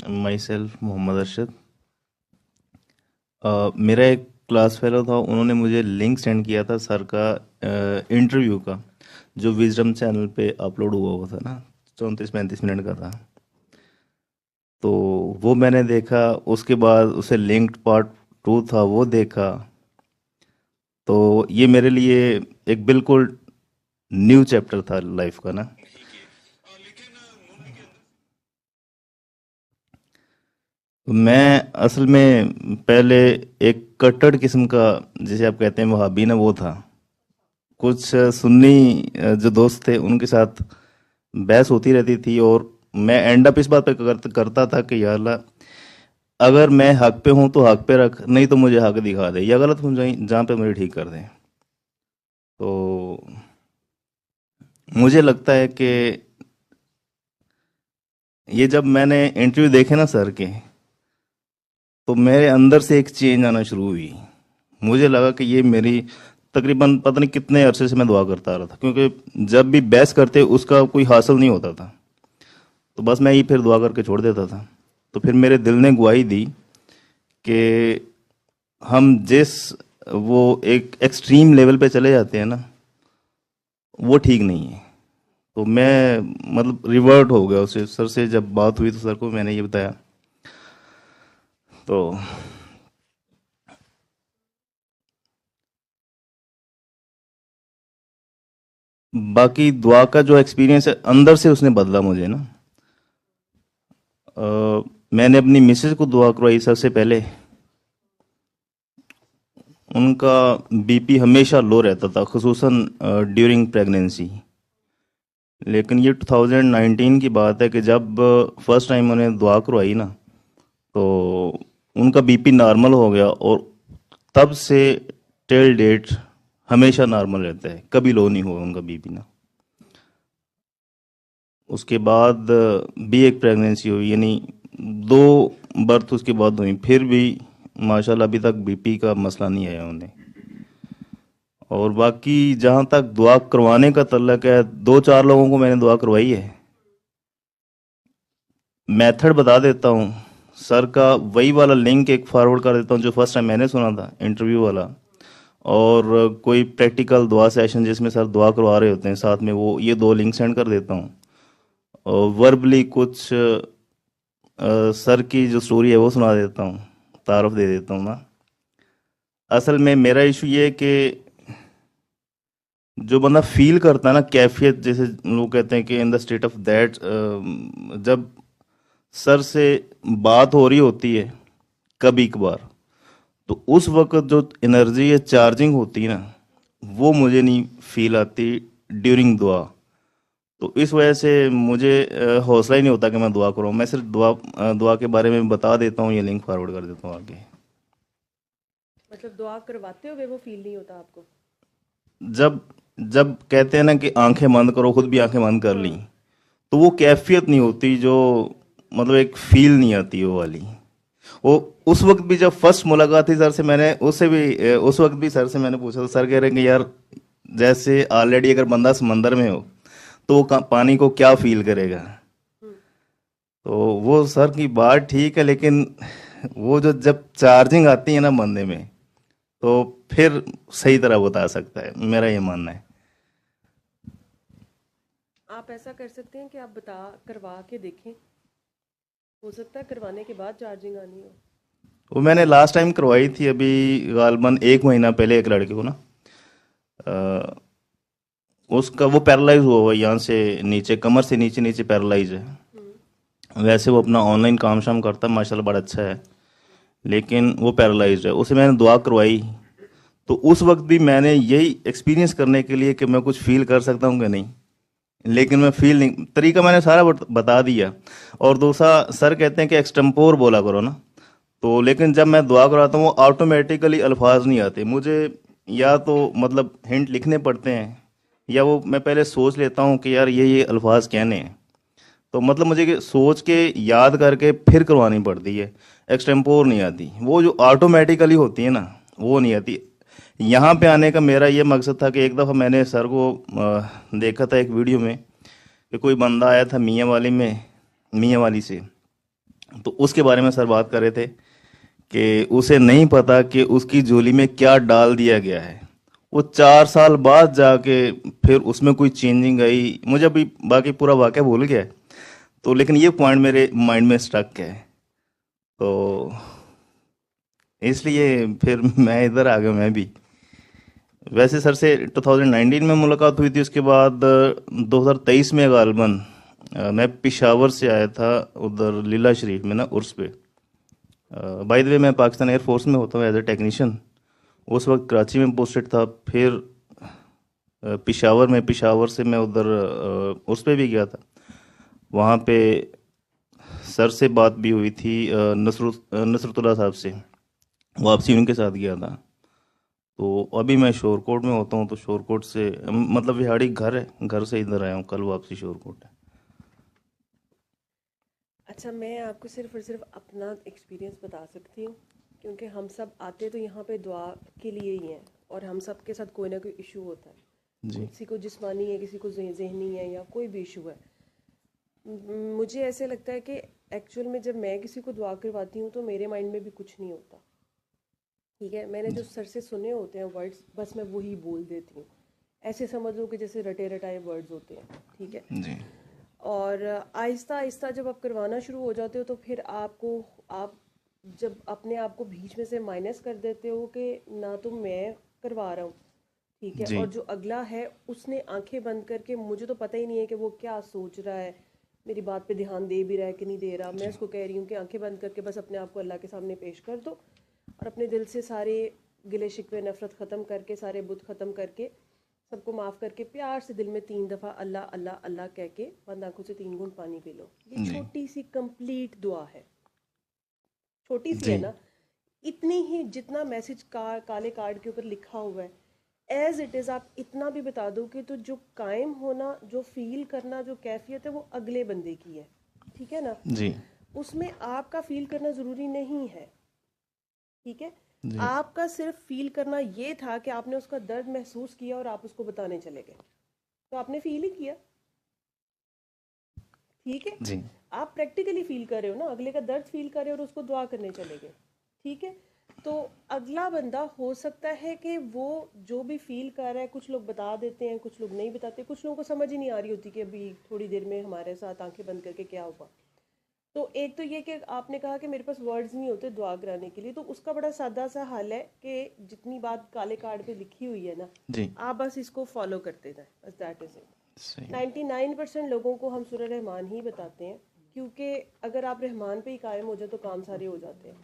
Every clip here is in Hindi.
My self Mohammad Arshad. मेरा एक क्लास फेलो था, उन्होंने मुझे लिंक सेंड किया था सर का इंटरव्यू का, जो विजडम चैनल पे अपलोड हुआ हुआ था ना, 34-35 मिनट का था। तो वो मैंने देखा, उसके बाद उसे लिंक्ड पार्ट 2 था वो देखा। तो ये मेरे लिए एक बिल्कुल न्यू चैप्टर था लाइफ का ना। मैं असल में पहले एक कट्टर किस्म का, जिसे आप कहते हैं वहाबी ना, वो था। कुछ सुन्नी जो दोस्त थे उनके साथ बहस होती रहती थी, और मैं एंड अप इस बात पे करता था कि यार अल्लाह, अगर मैं हक पे हूं तो हक पे रख, नहीं तो मुझे हक दिखा दे, या गलत हूं जहाँ पे मुझे ठीक कर दे। तो मुझे लगता है कि ये जब मैंने इंटरव्यू देखे ना सर के, तो मेरे अंदर से एक चेंज आना शुरू हुई। मुझे लगा कि ये मेरी तकरीबन पता नहीं कितने अरसे से मैं दुआ करता आ रहा था, क्योंकि जब भी बहस करते उसका कोई हासिल नहीं होता था, तो बस मैं ही फिर दुआ करके छोड़ देता था। तो फिर मेरे दिल ने गवाही दी कि हम जिस वो एक एक्सट्रीम लेवल पे चले जाते हैं ना, वो ठीक नहीं है। तो मैं मतलब रिवर्ट हो गया उसे, सर से जब बात हुई तो सर को मैंने ये बताया। तो बाकी दुआ का जो एक्सपीरियंस है अंदर से उसने बदला मुझे ना। मैंने अपनी मिसेज को दुआ करवाई सबसे पहले। उनका बीपी हमेशा लो रहता था, खुसूसन ड्यूरिंग प्रेगनेंसी। लेकिन ये 2019 की बात है कि जब फर्स्ट टाइम उन्हें दुआ करवाई ना, तो उनका बीपी नॉर्मल हो गया, और तब से टिल डेट हमेशा नॉर्मल रहता है, कभी लो नहीं हुआ उनका बीपी ना। उसके बाद भी एक प्रेगनेंसी हुई, यानी 2 बर्थ उसके बाद हुई, फिर भी माशाल्लाह अभी तक बीपी का मसला नहीं आया उन्हें। और बाकी जहाँ तक दुआ करवाने का तल्लक है, 2-4 लोगों को मैंने दुआ करवाई है। मेथड बता देता हूँ, सर का वही वाला लिंक एक फॉरवर्ड कर देता हूँ जो फर्स्ट टाइम मैंने सुना था, इंटरव्यू वाला। और कोई प्रैक्टिकल दुआ सेशन जिसमें सर दुआ करवा रहे होते हैं साथ में, वो ये 2 लिंक सेंड कर देता हूँ। और वर्बली कुछ सर की जो स्टोरी है वो सुना देता हूँ, तारफ दे देता हूँ ना। असल में मेरा इशू ये है कि जो बंदा फील करता है ना कैफियत, जैसे लोग कहते हैं कि in the state of that, जब सर से बात हो रही होती है कभी कभार, तो उस वक्त जो एनर्जी या चार्जिंग होती है ना, वो मुझे नहीं फील आती ड्यूरिंग दुआ। तो इस वजह से मुझे हौसला ही नहीं होता कि मैं दुआ करूँ। मैं सिर्फ दुआ के बारे में बता देता हूँ, ये लिंक फॉरवर्ड कर देता हूँ आगे। मतलब दुआ करवाते हुए वो फील नहीं होता आपको? जब जब कहते हैं ना कि आंखें बंद करो, खुद भी आंखें बंद कर ली, हाँ। तो वो कैफियत नहीं होती जो, मतलब एक फील नहीं आती वो वाली। वो उस वक्त भी जब फर्स्ट मुलाकात थी सर से, मैंने उससे भी उस वक्त भी सर से मैंने पूछा, तो सर कह रहे हैं कि यार, जैसे ऑलरेडी अगर बंदा समंदर में हो तो वो पानी को क्या फील करेगा। हम्म। तो वो सर की बात ठीक है, लेकिन वो जो जब चार्जिंग आती है ना बंदे में, तो फिर सही तरह बता सकता है, मेरा ये मानना है। आप ऐसा कर सकते हैं कि आप बता करवा के देखें, हो सकता है करवाने के बाद चार्जिंग आनी हो। वो मैंने लास्ट टाइम करवाई थी अभी, गालबन 1 महीना पहले, एक लड़के को ना, अ, उसका वो पैरालाइज हुआ हुआ है, यहाँ से नीचे, कमर से नीचे नीचे पैरालाइज है। हम्म। वैसे वो अपना ऑनलाइन काम शाम करता है, माशाल्लाह बड़ा अच्छा है, लेकिन वो पैरालाइज है। उसे मैंने दुआ करवाई, तो उस वक्त भी मैंने यही एक्सपीरियंस करने के लिए कि मैं कुछ फील कर सकता हूँ कि नहीं, लेकिन मैं फील नहीं, तरीका मैंने सारा बता दिया। और दूसरा, सर कहते हैं कि एक्सटेम्पोर बोला करो ना, तो लेकिन जब मैं दुआ कराता हूँ वो ऑटोमेटिकली अल्फाज नहीं आते मुझे, या तो मतलब हिंट लिखने पड़ते हैं, या वो मैं पहले सोच लेता हूँ कि यार ये अल्फाज कहने हैं, तो मतलब मुझे सोच के याद करके फिर करवानी पड़ती है। एक्सटेम्पोर नहीं आती, वो जो ऑटोमेटिकली होती है ना, वो नहीं आती। यहाँ पे आने का मेरा ये मकसद था कि एक दफ़ा मैंने सर को देखा था एक वीडियो में, कि कोई बंदा आया था मियाँ वाली में, मियाँ वाली से, तो उसके बारे में सर बात कर रहे थे कि उसे नहीं पता कि उसकी झोली में क्या डाल दिया गया है। वो 4 साल बाद जाके फिर उसमें कोई चेंजिंग आई। मुझे अभी बाकी पूरा वाक़या भूल गया है, तो लेकिन ये पॉइंट मेरे माइंड में स्टक है। तो इसलिए फिर मैं इधर आ गया मैं भी। वैसे सर से 2019 में मुलाकात हुई थी। उसके बाद 2023 में गालबन मैं पिशावर से आया था उधर लीला शरीफ में ना उर्स पे। बाय द वे मैं पाकिस्तान एयरफोर्स में होता हूँ एज ए टेक्नीशियन। उस वक्त कराची में पोस्टेड था। फिर पिशावर से मैं उधर उर्स पे भी गया था। वहाँ पे सर से बात भी हुई थी नसरुल्लाह साहब से। वापसी उनके साथ गया था। तो अभी मैं शोरकोट में होता हूँ, तो शोरकोट से मतलब विहाड़ी घर है, घर से इधर आया हूँ, कल वापसी शोरकोट है। अच्छा, मैं आपको सिर्फ और सिर्फ अपना एक्सपीरियंस बता सकती हूँ, क्योंकि हम सब आते तो यहाँ पे दुआ के लिए ही हैं, और हम सब के साथ कोई ना कोई इशू होता है। जी किसी को जिस्मानी है, किसी को जहनी है, या कोई भी इशू है। मुझे ऐसे लगता है कि एक्चुअल में जब मैं किसी को दुआ करवाती हूँ तो मेरे माइंड में भी कुछ नहीं होता। ठीक है, मैंने जो सर से सुने होते हैं वर्ड्स, बस मैं वही बोल देती हूँ। ऐसे समझ लो कि जैसे रटे रटाए वर्ड्स होते हैं। ठीक है, जी और आहिस्ता आहिस्ता जब आप करवाना शुरू हो जाते हो तो फिर आप जब अपने आप को बीच में से माइनस कर देते हो कि ना तो मैं करवा रहा हूँ, ठीक है, जी और जो अगला है उसने आंखें बंद करके, मुझे तो पता ही नहीं है कि वो क्या सोच रहा है, मेरी बात पे ध्यान दे भी रहा है कि नहीं दे रहा। मैं उसको कह रही हूँ कि आंखें बंद करके बस अपने आप को अल्लाह के सामने पेश कर दो, और अपने दिल से सारे गिले शिकवे नफरत ख़त्म करके, सारे बुत ख़त्म करके, सबको माफ़ करके प्यार से दिल में 3 दफ़ा अल्लाह अल्लाह अल्लाह कह के बंद आंखों से 3 घूंट पानी पी लो। ये जी छोटी सी कंप्लीट दुआ है, छोटी सी जी है ना। इतनी ही जितना मैसेज काले कार्ड के ऊपर लिखा हुआ है एज इट इज़ आप इतना भी बता दो कि तो जो कायम होना, जो फील करना, जो कैफियत है वो अगले बंदे की है। ठीक है ना, जी उसमें आपका फील करना ज़रूरी नहीं है। ठीक है, जी आपका सिर्फ फील करना ये था कि आपने उसका दर्द महसूस किया और आप उसको बताने चले गए, तो आपने फील ही किया। ठीक है, जी आप प्रैक्टिकली फील कर रहे हो ना, अगले का दर्द फील कर रहे हो और उसको दुआ करने चले गए। ठीक है, तो अगला बंदा हो सकता है कि वो जो भी फील कर रहा है, कुछ लोग बता देते हैं, कुछ लोग नहीं बताते, कुछ लोगों को समझ ही नहीं आ रही होती कि अभी थोड़ी देर में हमारे साथ आंखें बंद करके क्या हुआ। तो एक तो ये कि आपने कहा कि मेरे पास वर्ड्स नहीं होते दुआ कराने के लिए, तो उसका बड़ा सादा सा हल है कि जितनी बात काले कार्ड पे लिखी हुई है ना, जी आप बस इसको फॉलो करते जाएं, बस दैट इज इट। सही 99% लोगों को हम सूरह रहमान ही बताते हैं, क्योंकि अगर आप रहमान पे ही कायम हो जाए तो काम सारे हो जाते हैं।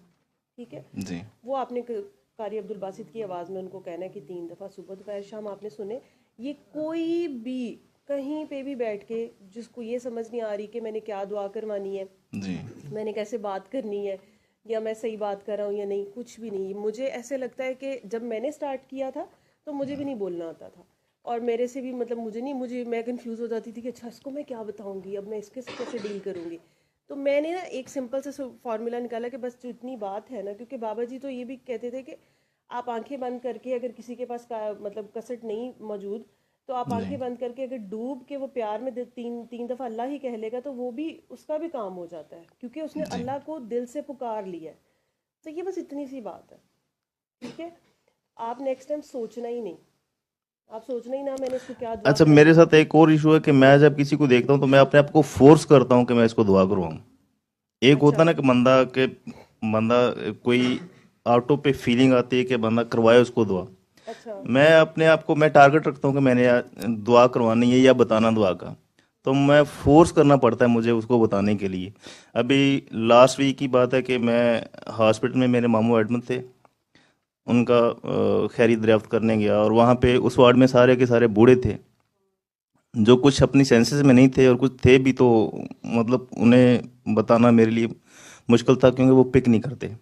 ठीक है, जी वो आपने कारी अब्दुल बासित की आवाज़ में उनको कहना है कि 3 दफ़ा सुबह दोपहर शाम आपने सुने। ये कोई भी कहीं पे भी बैठ के जिसको ये समझ नहीं आ रही कि मैंने क्या दुआ करवानी है, जी मैंने कैसे बात करनी है, या मैं सही बात कर रहा हूँ या नहीं, कुछ भी नहीं। मुझे ऐसे लगता है कि जब मैंने स्टार्ट किया था तो मुझे भी नहीं बोलना आता था, और मेरे से भी मतलब मुझे मैं कंफ्यूज हो जाती थी कि अच्छा इसको मैं क्या बताऊंगी, अब मैं इसके साथ कैसे डील करूंगी। तो मैंने ना एक सिंपल सा फार्मूला निकाला कि बस जो इतनी बात है ना, क्योंकि बाबा जी तो ये भी कहते थे कि आप आंखें बंद करके, अगर किसी के पास मतलब कसट नहीं मौजूद, तो आप जी आंखें बंद करके अगर डूब के वो प्यार में तीन तीन दफ़ा अल्लाह ही कह लेगा तो वो भी, उसका भी काम हो जाता है, क्योंकि उसने जी अल्लाह को दिल से पुकार लिया है। तो ये बस इतनी सी बात है। ठीक है, आप नेक्स्ट टाइम सोचना ही नहीं, आप सोचना ही ना मैंने इसको क्या दुआ अच्छा, करानी मेरे है। साथ एक और इशू है कि मैं जब किसी को देखता हूँ तो मैं अपने आप को फोर्स करता हूँ कि मैं इसको दुआ करवाऊँ। एक होता अच्छा ना कि बंदा कोई ऑटो पे फीलिंग आती है कि बंदा करवाए उसको दुआ। अच्छा मैं अपने आप को मैं टारगेट रखता हूँ कि मैंने यार दुआ करवानी है या बताना दुआ का, तो मैं फोर्स करना पड़ता है मुझे उसको बताने के लिए। अभी लास्ट वीक की बात है कि मैं हॉस्पिटल में, मेरे मामू एडमिट थे, उनका खैरी दरियाफ्त करने गया, और वहाँ पे उस वार्ड में सारे के सारे बूढ़े थे जो कुछ अपनी सेंसेस में नहीं थे और कुछ थे भी, तो मतलब उन्हें बताना मेरे लिए मुश्किल था क्योंकि वो पिक नहीं करते।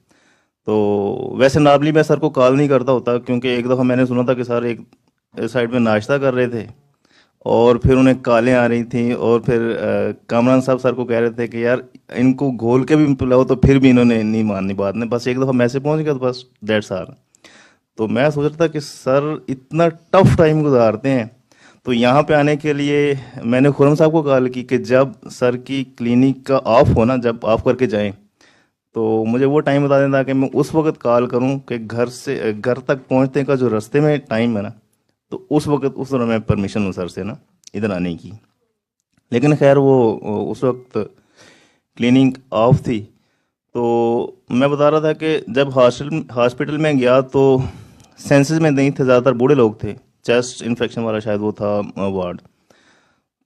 तो वैसे नॉर्मली मैं सर को कॉल नहीं करता होता, क्योंकि एक दफ़ा मैंने सुना था कि सर एक साइड में नाश्ता कर रहे थे और फिर उन्हें कॉलें आ रही थी, और फिर कामरान साहब सर को कह रहे थे कि यार इनको घोल के भी पिलाओ, तो फिर भी इन्होंने नहीं माननी बात ने। बस एक दफ़ा मैसेज पहुंच गया तो बस दैट्स ऑल। तो मैं सोच रहा था कि सर इतना टफ टाइम गुजारते हैं, तो यहाँ पे आने के लिए मैंने खुरम साहब को कॉल की कि जब सर की क्लिनिक का ऑफ हो ना, जब ऑफ करके जाएं, तो मुझे वो टाइम बता दें ताकि मैं उस वक्त कॉल करूं कि घर तक पहुंचने का जो रास्ते में टाइम है ना, तो उस वक्त उस दौरान मैं परमिशन लूँ सर से ना इधर आने की। लेकिन खैर वो उस वक्त क्लिनिक ऑफ थी। तो मैं बता रहा था कि जब हॉस्पिटल में गया तो सेंसेस में नहीं थे, ज़्यादातर बूढ़े लोग थे, चेस्ट इन्फेक्शन वाला शायद वो था वार्ड।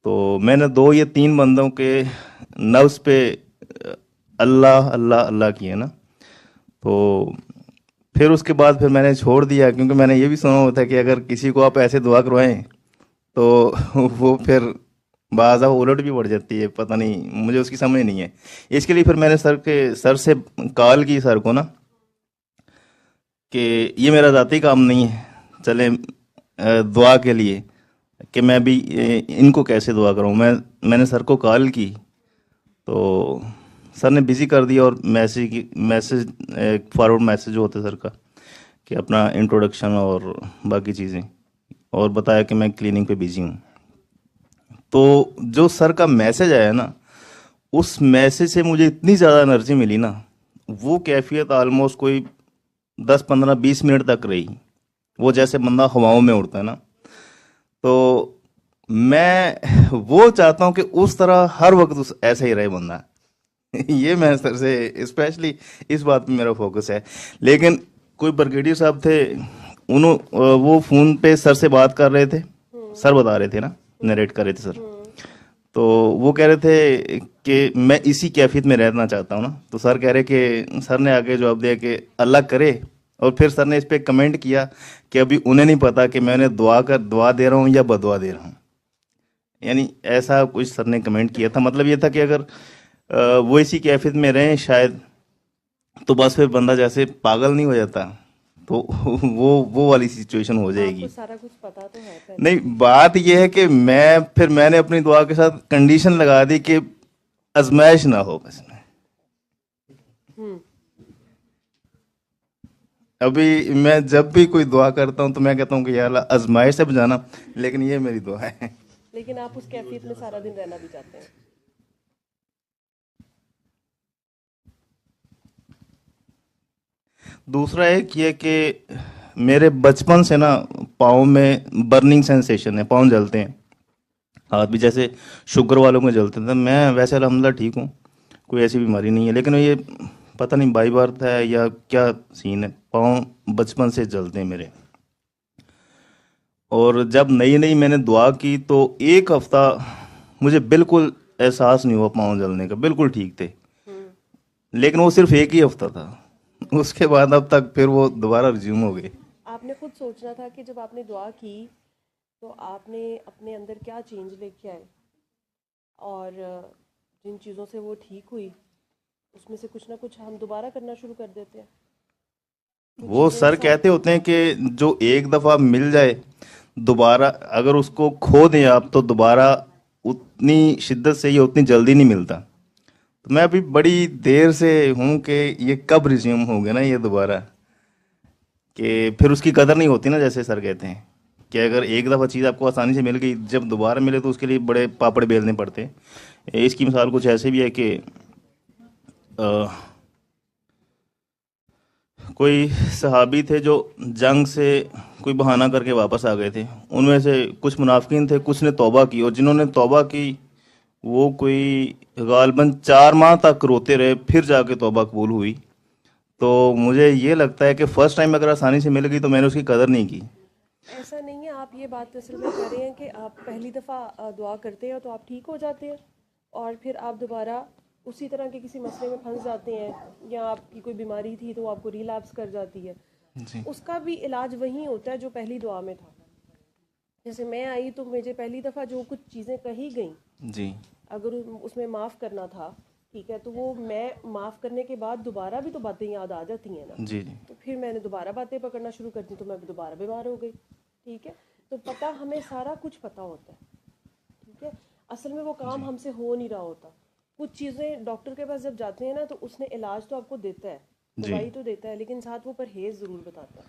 तो मैंने 2 या 3 बंदों के नर्व्स पे अल्लाह अल्लाह अल्लाह किए ना। तो फिर उसके बाद फिर मैंने छोड़ दिया, क्योंकि मैंने ये भी सुना होता है कि अगर किसी को आप ऐसे दुआ करवाएं तो वो फिर बाज़ उलट भी बढ़ जाती है, पता नहीं, मुझे उसकी समझ नहीं है। इसके लिए फिर मैंने सर से कॉल की सर को ना कि ये मेरा ज़ाती काम नहीं है, चले दुआ के लिए कि मैं भी इनको कैसे दुआ करूं। मैंने सर को कॉल की तो सर ने बिज़ी कर दिया, और मैसेज फॉरवर्ड मैसेज जो होता है सर का कि अपना इंट्रोडक्शन और बाकी चीज़ें, और बताया कि मैं क्लिनिक पे बिजी हूँ। तो जो सर का मैसेज आया ना, उस मैसेज से मुझे इतनी ज़्यादा एनर्जी मिली ना, वो कैफियत ऑलमोस्ट कोई 10 15 20 मिनट तक रही। वो जैसे बंदा हवाओं में उड़ता है ना, तो मैं वो चाहता हूँ कि उस तरह हर वक्त ऐसा ही रहे बंदा। ये मैं सर से स्पेशली इस बात पे मेरा फोकस है। लेकिन कोई ब्रिगेडियर साहब थे, वो फोन पे सर से बात कर रहे थे, सर बता रहे थे ना, नरेट कर रहे थे सर। तो वो कह रहे थे कि मैं इसी कैफियत में रहना चाहता हूँ ना। तो सर कह रहे कि सर ने आगे जवाब दिया कि अल्लाह करे। और फिर सर ने इस पे कमेंट किया कि अभी उन्हें नहीं पता कि मैं उन्हें दुआ दे रहा हूँ या बदुआ दे रहा हूँ। यानी ऐसा कुछ सर ने कमेंट किया था। मतलब ये था कि अगर वो इसी कैफियत में रहें शायद, तो बस फिर बंदा जैसे पागल नहीं हो जाता, तो वो वाली सिचुएशन हो आपको जाएगी। सारा कुछ पता तो है पहले नहीं, से ही। बात यह है कि मैंने अपनी दुआ के साथ कंडीशन लगा दी कि आजमाइश ना हो बस में। हम्म। अभी मैं जब भी कोई दुआ करता हूँ तो मैं कहता हूँ कि यार अल्लाह आजमाइश से बचाना, लेकिन ये मेरी दुआ है। लेकिन आप उस कैफियत में सारा दिन रहना भी चाहते हैं। दूसरा एक ये कि मेरे बचपन से ना पाँव में बर्निंग सेंसेशन है, पाँव जलते हैं, हाथ भी जैसे शुगर वालों में जलते थे। मैं वैसे अल्हम्दुलिल्लाह ठीक हूँ, कोई ऐसी बीमारी नहीं है, लेकिन ये पता नहीं बाई बर्थ है या क्या सीन है, पाँव बचपन से जलते हैं मेरे। और जब नई नई मैंने दुआ की तो एक हफ्ता मुझे बिल्कुल एहसास नहीं हुआ पाँव जलने का, बिल्कुल ठीक थे। हम्म। लेकिन वो सिर्फ एक ही हफ्ता था, उसके बाद अब तक फिर वो दोबारा रिज्यूम हो गए। आपने खुद सोचना था कि जब आपने दुआ की तो आपने अपने अंदर क्या चेंज लेके आए, और जिन चीज़ों से वो ठीक हुई उसमें से कुछ ना कुछ हम दोबारा करना शुरू कर देते हैं। कुछ वो चीज़ें सर इंसान। कहते होते हैं कि जो एक दफा मिल जाए, दोबारा अगर उसको खो दें आप तो दोबारा उतनी शिद्दत से या उतनी जल्दी नहीं मिलता। तो मैं अभी बड़ी देर से हूँ कि ये कब रिज्यूम हो गया ना ये दोबारा, कि फिर उसकी कदर नहीं होती ना, जैसे सर कहते हैं कि अगर एक दफ़ा चीज़ आपको आसानी से मिल गई, जब दोबारा मिले तो उसके लिए बड़े पापड़ बेलने पड़ते हैं। इसकी मिसाल कुछ ऐसे भी है कि अ, कोई सहाबी थे जो जंग से कोई बहाना करके वापस आ गए थे। उनमें से कुछ मुनाफिकीन थे, कुछ ने तौबा की, और जिन्होंने तौबा की वो कोई गालबन 4 माह तक रोते रहे, फिर जाके तौबा कबूल हुई। तो मुझे ये लगता है कि फर्स्ट टाइम अगर आसानी से मिल गई तो मैंने उसकी कदर नहीं की। ऐसा नहीं है, आप ये बात असल में कर रहे हैं कि आप पहली दफ़ा दुआ करते हैं तो आप ठीक हो जाते हैं, और फिर आप दोबारा उसी तरह के किसी मसले में फंस जाते हैं, या आपकी कोई बीमारी थी तो आपको रिलैप्स कर जाती है। जी उसका भी इलाज वही होता है जो पहली दुआ में था। जैसे मैं आई तो मुझे पहली दफ़ा जो कुछ चीज़ें कही गई, जी अगर उसमें माफ़ करना था, ठीक है, तो वो मैं माफ़ करने के बाद दोबारा भी तो बातें याद आ जाती हैं ना। जी जी तो फिर मैंने दोबारा बातें पकड़ना शुरू कर दी तो मैं दोबारा बीमार हो गई। ठीक है। तो पता, हमें सारा कुछ पता होता है, ठीक है, असल में वो काम जी हमसे हो नहीं रहा होता। कुछ चीज़ें डॉक्टर के पास जब जाते हैं ना तो उसने इलाज तो आपको देता है, जी दवाई तो देता है, लेकिन साथ वो परहेज़ ज़रूर बताता है।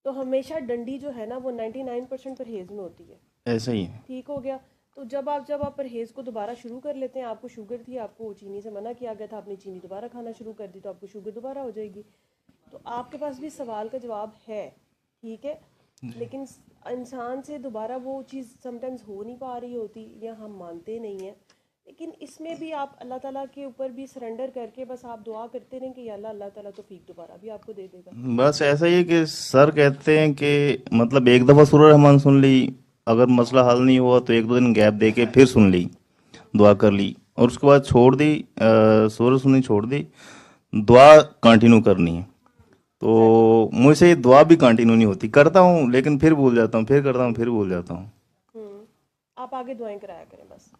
तो हमेशा डंडी जो है ना वो 99% परहेज़ में होती है। ऐसा ही है। ठीक हो गया। तो जब आप परहेज़ को दोबारा शुरू कर लेते हैं, आपको शुगर थी, आपको चीनी से मना किया गया था, आपने चीनी दोबारा खाना शुरू कर दी, तो आपको शुगर दोबारा हो जाएगी। तो आपके पास भी सवाल का जवाब है, ठीक है, लेकिन इंसान से दोबारा वो चीज़ समटाइम्स हो नहीं पा रही होती या हम मानते नहीं हैं। लेकिन इसमें भी आप अल्लाह ताला के ऊपर भी सरेंडर करके बस आप दुआ करते रहें कि या अल्लाह, अल्लाह ताला तौफीक दोबारा भी आपको दे देगा। बस ऐसा ही है कि सर कहते हैं कि मतलब एक दफ़ा सूरह रहमान सुन ली, अगर मसला हल नहीं हुआ तो एक दो दिन गैप दे के फिर सुन ली, दुआ कर ली, और उसके बाद छोड़ दी, सूरह सुननी छोड़ दी, दुआ कंटिन्यू करनी है। तो मुझसे ये दुआ भी कंटिन्यू नहीं होती, करता हूँ लेकिन फिर भूल जाता हूँ, फिर करता हूँ फिर भूल जाता हूँ। आप आगे दुआएं कराया करें बस,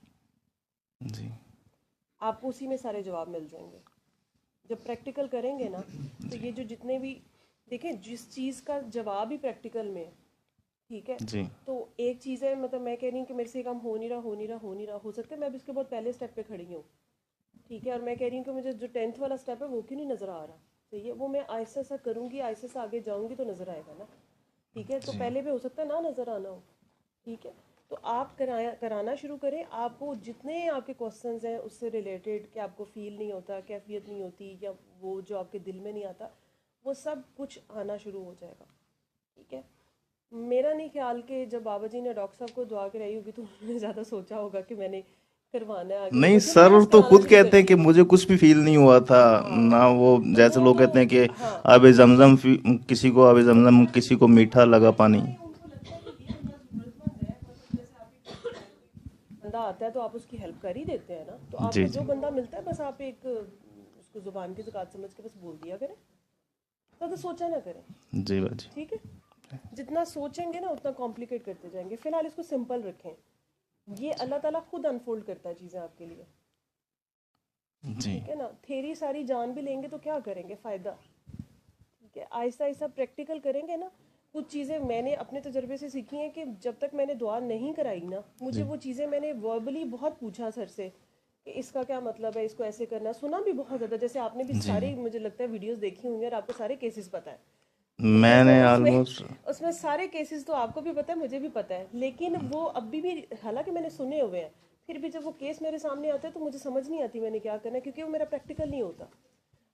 जी आपको उसी में सारे जवाब मिल जाएंगे। जब प्रैक्टिकल करेंगे ना, तो ये जो जितने भी, देखें, जिस चीज़ का जवाब ही प्रैक्टिकल में है, ठीक है, जी तो एक चीज़ है, मतलब मैं कह रही हूँ कि मेरे से ये काम हो नहीं रहा, हो नहीं रहा, हो नहीं रहा, हो सकता है मैं अभी इसके बहुत पहले स्टेप पे खड़ी हूँ, ठीक है, और मैं कह रही हूँ कि मुझे जो 10th वाला स्टेप है वो क्यों नहीं नज़र आ रहा, सही है, वो मैं आहिस्ता सा करूँगी, आहिस्ता सा आगे जाऊँगी तो नज़र आएगा ना, ठीक है। तो पहले भी हो सकता है ना नज़र आना हो, ठीक है। तो आप कराना शुरू करें। आपको जितने आपके क्वेश्चंस हैं उससे रिलेटेड, कि आपको फील नहीं होता, कैफियत नहीं होती, या वो जो आपके दिल में नहीं आता, वो सब कुछ आना शुरू हो जाएगा, ठीक है। मेरा नहीं ख्याल कि जब बाबा जी ने डॉक्टर साहब को दुआ कराई होगी तो उन्होंने ज़्यादा सोचा होगा कि मैंने करवाना है आगे नहीं, जाके, क्योंकि मैंने सर आज तो कराना खुद शुरू कर कहते हैं कि दिया। मुझे कुछ भी फील नहीं हुआ था हाँ, ना, वो तो जैसे वो लोग तो, कहते हैं कि हाँ, आबे जमजम किसी को आबे जमजम, किसी को मीठा लगा पानी। नहीं, उनको लगता है कि ये बंदा जरूरतमंद है, मतलब जैसे आपकी बंदा आता है तो आप उसकी हेल्प कर ही देते हैं ना, तो जी आपको जो जी बंदा मिलता है बस आप एक उसको जुबान की ज़कात समझ के बस बोल दिया करें, ज़्यादा सोचा ना करें, जी बाजी। ठीक है। जितना सोचेंगे ना उतना कॉम्प्लिकेट करते जाएंगे, फिलहाल इसको सिंपल रखें, ये अल्लाह ताला खुद अनफोल्ड करता है चीज़ें आपके लिए, जी ठीक है ना। थेरी सारी जान भी लेंगे तो क्या करेंगे, फ़ायदा, ठीक है। आहिस्ता आहिस्ता प्रैक्टिकल करेंगे ना। कुछ चीज़ें मैंने अपने तजर्बे से सीखी हैं कि जब तक मैंने दुआ नहीं कराई ना, मुझे जी वो चीज़ें, मैंने वर्बली बहुत पूछा सर से कि इसका क्या मतलब है, इसको ऐसे करना, सुना भी बहुत ज़्यादा, जैसे आपने भी जी सारी, मुझे लगता है, वीडियोस देखी होंगी और आपको सारे केसेस पता है, ठीक है। तो मैंने उसमें ऑलमोस्ट। उसमें सारे केसेस तो आपको भी पता है, मुझे भी पता है, लेकिन वो अभी भी, हालांकि मैंने सुने हुए हैं, फिर भी जब वो केस मेरे सामने आता है तो मुझे समझ नहीं आती मैंने क्या करना है, क्योंकि वो मेरा प्रैक्टिकल नहीं होता।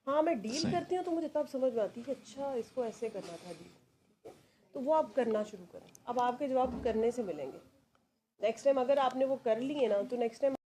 हाँ, मैं डील सही। करती हूँ तो मुझे तब समझ में आती है कि अच्छा इसको ऐसे करना था डील, ठीक है। तो वो आप करना शुरू करें, अब आपके जवाब करने से मिलेंगे। नेक्स्ट टाइम अगर आपने वो कर लिए ना, तो नेक्स्ट टाइम